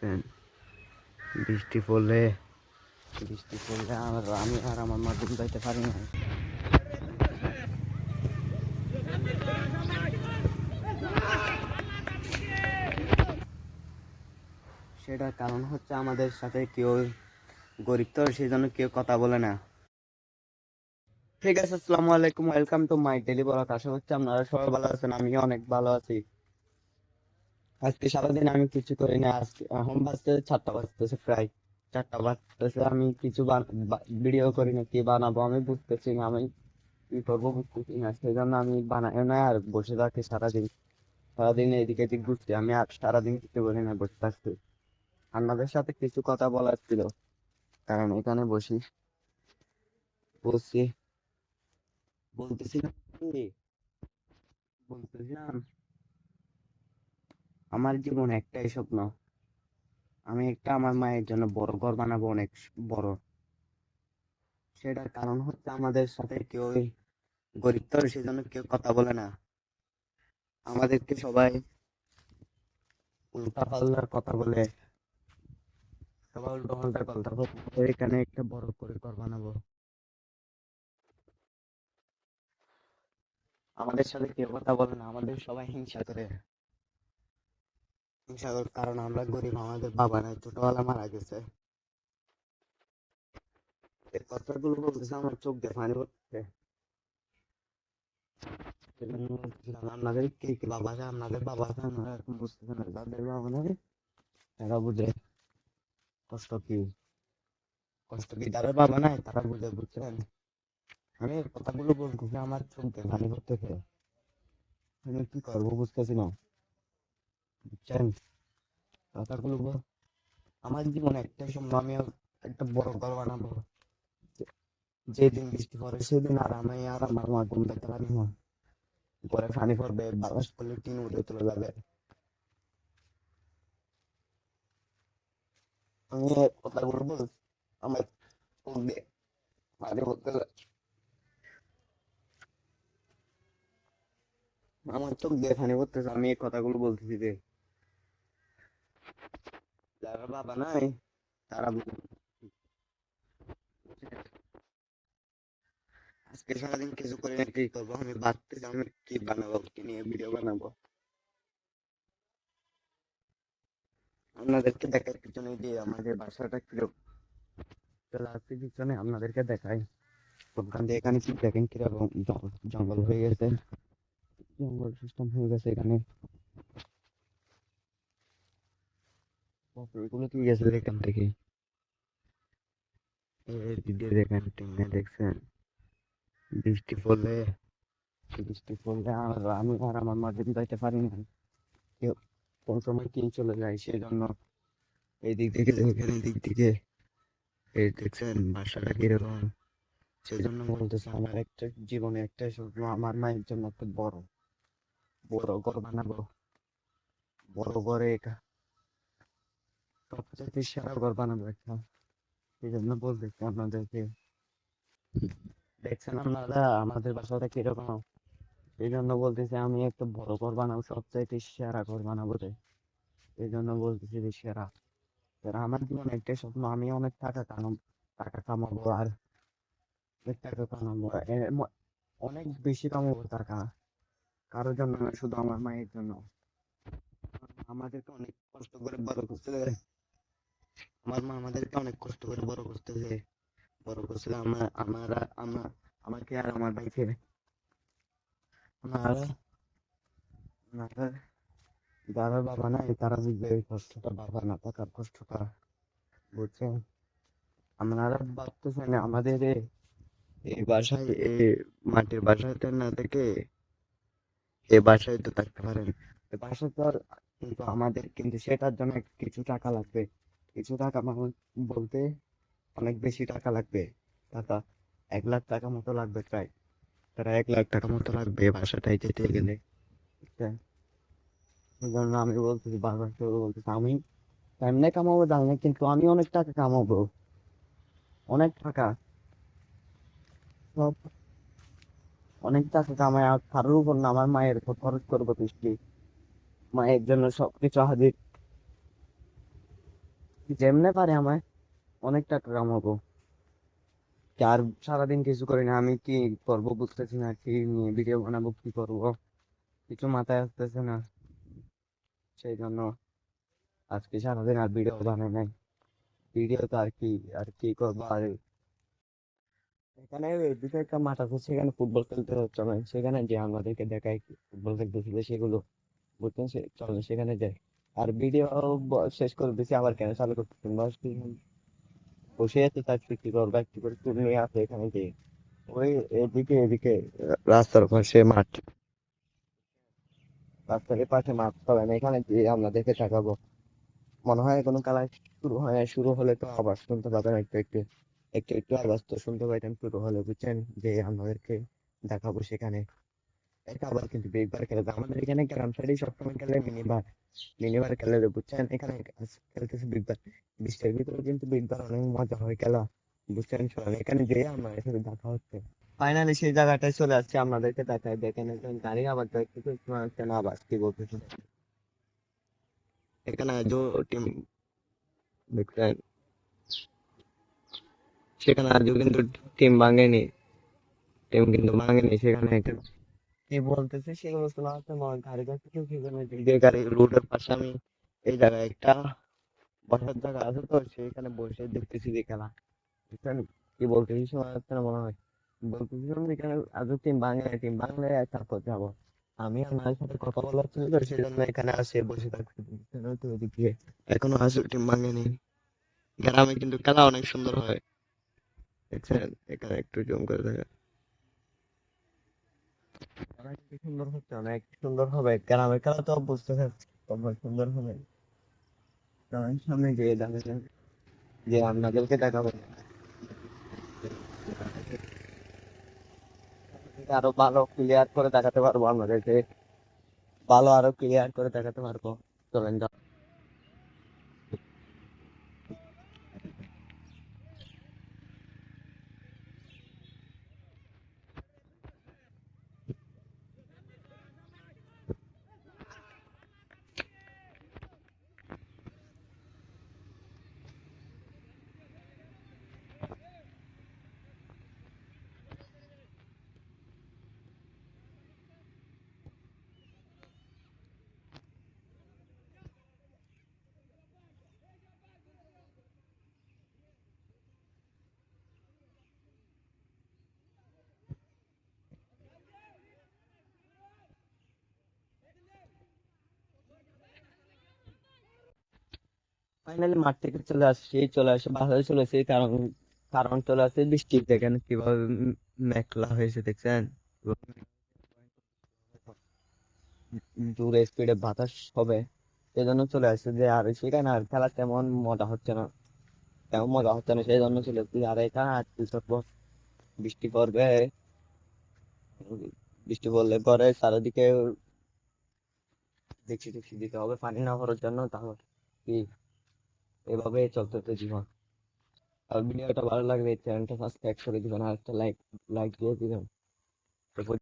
দেখছেন বৃষ্টি পড়লে আমি আর আমার মা ঘুম যাইতে পারি না। সেটার কারণ হচ্ছে আমাদের সাথে কেউ গরিব, তো সেই জন্য কেউ কথা বলে না। ঠিক আছে, আসসালামু আলাইকুম, welcome to my daily blog. আশা করছি আপনারা সবাই ভালো আছেন, আমিও অনেক ভালো আছি। আজকে সারাদিন আমি কিছু করি না। আজকে এখন বাজতে 4টা বাজতেছে, প্রায় 4টা বাজতেছে। আমি কিছু ভিডিও করি না, কি বানাবো আমি বুঝতেছি না, আমি কি করবো বুঝতেছি না। সেই জন্য আমি বানাই না আর বসে থাকি সারাদিন। সারাদিন এদিকে এদিক ঘুরছি, আমি আর সারাদিন কিছু করি না, বসে থাকছি। আপনাদের সাথে কিছু কথা বলার ছিল, কারণ এখানে বসছি বলতেছিলাম কি বলতেছিলাম আমার জীবন একটাই স্বপ্ন, আমি আমার মায়ের জন্য বড় ঘর বানাবো, অনেক বড়। সেটার কারণ হচ্ছে আমাদের সাথে কেউ গরিব, তো সেই জন্য কেউ কথা বলে না। আমাদেরকে সবাই উল্টা পাল্টার কথা বলে, সবাই উল্টো পাল্টা কথা বলে। এখানে একটা বড় করে ঘর বানাবো, আমাদের সাথে কেউ কথা বলে না, আমাদের সবাই হিংসা করে। হিংসা করে কারণ আমরা গরিব, আমাদের বাবা নাই, ছোটবেলা মারা গেছে। এই কথাগুলো বলতেছে আমার চোখ দিয়ে পানি পড়ছে। সেজন্য বলতেছিলাম, আপনাদের কে কে বাবা আছে, আপনাদের বাবা আছে, আপনারা এখন বুঝতেছেন না, যাদের বাবা নাই তারা বুঝে কষ্ট কি। যাদের বাবা নাই তারা বুঝে, বুঝছেন? আমি এই কথাগুলো বলতেছি, আমার চোখ দিয়ে পানি পড়তেছে। আমি কি করবো বুঝতেছি না, বুঝছেন? কথাগুলো আমার জীবনে একটা স্বপ্ন, আমি একটা বড় ঘর বানাবো। যেদিন বৃষ্টি পড়ে সেদিন আর আমি আর আমার মা ঘুম পেতে পারি না। পরে পানি পড়বে, বাতাস করলে টিন উড়ে চলে যাবে। আমি এই কথাগুলো আমার চোখ দিয়ে পানি পড়তেছে। আমার চোখ দিয়ে পানি পড়তেছে, আমি এই কথাগুলো বলতেছি যে যারা বাবা নাই তারা আজকে সারাদিন কিছু করে না, কি করবো আমি ভাবতেছি আমি কি বানাবো, কি নিয়ে ভিডিও বানাবো। আপনাদেরকে দেখার পিছনে যে আমাদের বাসাটা কিরকম, চলে আসছে পিছনে আপনাদেরকে দেখাই। ওখান দিয়ে এখানে কি দেখেন কিরকম জঙ্গল হয়ে গেছে, জঙ্গল সিস্টেম হয়ে গেছে এখানে। এগুলো কি গেছে এখান থেকে, এই দিকে দেখেন টিনে, দেখছেন? বৃষ্টি পড়লে আমি আর আমার মা দিন যাইতে পারি না। কেউ কোন সময় টিন চলে যায়, সেই জন্য এই দিক থেকে দেখেন, এই দিক থেকে এই দেখছেন বাসাটা কিরকম। সেই জন্য বলতেছে আমার একটা জীবনে একটাই স্বপ্ন, আমার মায়ের জন্য একটা বড় বড় ঘর বানাবো। বড় ঘরে সবচেয়ে সেরা ঘর বানাবো একটা। সেই জন্য বলতেছি আপনাদেরকে, দেখছেন আপনারা আমাদের বাসাটা কিরকম। এই জন্য বলতেছি আমি একটা বড় ঘর বানাবো, সবচাইতে সেরা ঘর বানাবো রে। এই জন্য বলতেছি যে সেরা সেরা আমার জীবনে একটাই স্বপ্ন, আমি অনেক টাকা কামাবো, আর অনেক টাকা কামাবো, অনেক বেশি কামাবো টাকা। কারোর জন্য না, শুধু আমার মায়ের জন্য। আমাদেরকে অনেক কষ্ট করে বড় করতে, আমার মা আমাদেরকে অনেক কষ্ট করে বড় করছিল। আমাকে আর আমার ভাইকে। আমার আমার যারা বাবা নাই তারা বুঝবে এই কষ্টটা, বাবা না থাকার কষ্টটা, বুঝছেন? আপনারা ভাবতেছেন আমাদের এই বাসায়, এই মাটির বাসাতে না থেকে এই বাসায় তো থাকতে পারেন। এই বাসা তো আর, কিন্তু আমাদের কিন্তু সেটার জন্য কিছু টাকা লাগবে। কিছু টাকা মানে বলতে অনেক বেশি টাকা লাগবে। টাকা 1 লাখ টাকা মতো লাগবে, প্রায় 1 লাখ টাকা মতো লাগবে এই বাসাটাই যেতে গেলে, বুঝছেন? এই জন্য আমি বলতেছি, বারবার করে বলতেছি, আমি কেমনে কামাবো জানি না, কিন্তু আমি অনেক টাকা কামাবো, অনেক টাকা, সব অনেক টাকা কামাই। আর কারোর উপর না, আমার মায়ের উপর খরচ করবো বেশি। মায়ের জন্য সবকিছু হাজির, যেমনে পারে আমায় অনেক টাকা কামাবো। আর সারাদিন কিছু করি না, আমি কি করবো বুঝতেছি না, কি নিয়ে ভিডিও বানাবো, কি করবো কিছু মাথায় আসতেছে না। সেই জন্য আজকে সারাদিন আর ভিডিও বানাই নাই। ভিডিও তো আর কি করবো আর। এখানে এদিকে একটা মাঠ আছে, সেখানে ফুটবল খেলতে হচ্ছে না, সেখানে যে আমাদেরকে দেখায় ফুটবল খেলতেছিল সেগুলো, বুঝছেন, চলেন সেখানে যাই। আর ভিডিও শেষ করে দিছি, আবার কেন চালু করতেছেন বস? বসে আছে, তার কি করবো, একটু করে টুল নিয়ে আছে এখানে যে ওই এদিকে রাস্তার পাশে মাঠ, রাস্তার পাশে মাঠ হবে না, এখানে যে আপনাদেরকে দেখাবো। মনে হয় কোনো খেলা শুরু হয় নাই, শুরু হলে তো আবার শুনতে পাবেন একটু আওয়াজ তো শুনতে পাইতেন শুরু হলে, বুঝছেন, যে আমাদেরকে দেখাবো সেখানে। এটা আবার কিন্তু বিগবার খেলে আমাদের এখানে গ্রাম সাইডে সবসময় খেলে মিনিবার খেলে, বুঝছেন, এখানে খেলতেছে বিগবার। বৃষ্টির ভিতরে কিন্তু বিগবার অনেক মজা হয় খেলা, বুঝছেন। চলেন এখানে যে আমরা এখানে দেখা হচ্ছে, ফাইনালি সেই জায়গাটায় চলে আসছে, আপনাদেরকে দেখায়। দেখেন একজন গাড়ি আবার দেখতেছে, শোনা যাচ্ছে না আবার কি বলতেছে। এখানে যে টিম দেখছেন, সেখানে আজও কিন্তু টিম ভাঙেনি, সেখানে কি বলতেছে সেগুলো শোনা যাচ্ছে না। গাড়ি যাচ্ছে, সেখানে যে গাড়ি রোডের পাশে আমি এই জায়গায় একটা বসার জায়গা আছে, তো সেখানে বসে দেখতেছি যে খেলা, বুঝছেন। কি বলতেছি শোনা যাচ্ছে না মনে হয়। বলতেছি এখানে আজও টিম বাংলায় তারপর যাবো। আমি আর মায়ের সাথে কথা বলার ছিল, তো সেই জন্য এখানে আসে বসে থাকছি, বুঝছেন, ওই তো ওইদিকে এখনো আসলে টিম ভাঙেনি। গ্রামে কিন্তু খেলা অনেক সুন্দর হয়, দেখছেন, এখানে একটু জুম করে দেখা, অনেক সুন্দর হচ্ছে, অনেক সুন্দর হবে। গ্রামের খেলা তো বুঝতে পারছি কত সুন্দর হবে। গ্রামের সামনে গিয়ে দাঁড়ালেন যে আপনাদেরকে দেখাবো, আরো ভালো ক্লিয়ার করে দেখাতে পারবো আপনাদেরকে, ভালো আরো ক্লিয়ার করে দেখাতে পারবো। চলেন ফাইনালি মাঠ থেকে চলে আসে বাসায় চলে আসি, কারণ কারণ চলে আসে বৃষ্টি। দেখেন কিভাবে মেঘলা হয়েছে, দেখছেন, জোরে স্পিডে বাতাস হবে, সেজন্য চলে আসছে যে। আর সেখানে আর খেলা তেমন মজা হচ্ছে না সেই জন্য চলে আসছি। আর এখানে আর কি করবো, বৃষ্টি পড়বে, বৃষ্টি পড়লে পরে চারিদিকে দেখছি দিতে হবে পানি না ভরার জন্য, তাহলে কি এভাবে চলতে জীবন। আর ভিডিওটা ভালো লাগলে চ্যানেলটা সাবস্ক্রাইব করে দিবেন, আর একটা লাইক লাইক দিয়ে দিবেন।